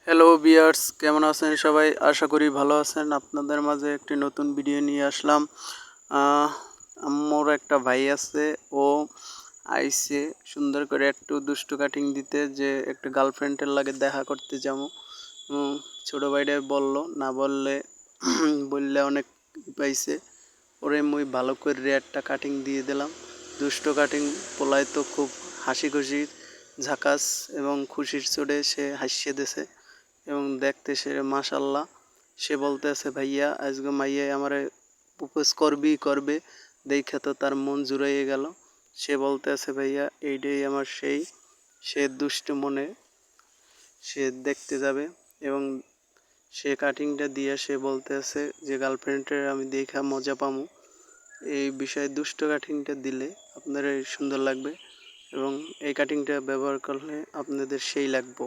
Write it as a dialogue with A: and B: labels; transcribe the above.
A: Hello বিয়ার্স, কেমন আছেন সবাই? আশা করি ভালো আছেন। আপনাদের মাঝে একটি নতুন ভিডিও নিয়ে আসলাম। আহ, আমার একটা ভাই আছে, ও আইসে সুন্দর করে একটু দুষ্টু কাটিং দিতে, যে একটা গার্লফ্রেন্ডের লাগে দেখা করতে যাবো। ছোট ভাইটা বললো, না বললে বললে অনেক পাইছে। ওরে মুই ভালো করে একটা কাটিং দিয়ে দিলাম। দুষ্ট কাটিং পোলায় তো খুব হাসি খুশি ঝাকাস এবং খুশির চোটে সে হাসিয়ে দেছে এবং দেখতে সে মাশাল্লাহ। সে বলতেছে, ভাইয়া আজকে মাইয়া আমারে প্রপোজ করবে। দেখে তো তার মন জুড়াইয়ে গেল। সে বলতেছে, ভাইয়া এইটাই আমার সেই। সে দুষ্ট মনে সে দেখতে যাবে এবং সে কাটিংটা দিয়ে সে বলতেছে যে গার্লফ্রেন্ডের আমি দেখা মজা পামু। এই বিষয়ে দুষ্ট কাটিংটা দিলে আপনাদের সুন্দর লাগবে এবং এই কাটিংটা ব্যবহার করলে আপনাদের সেই লাগবে।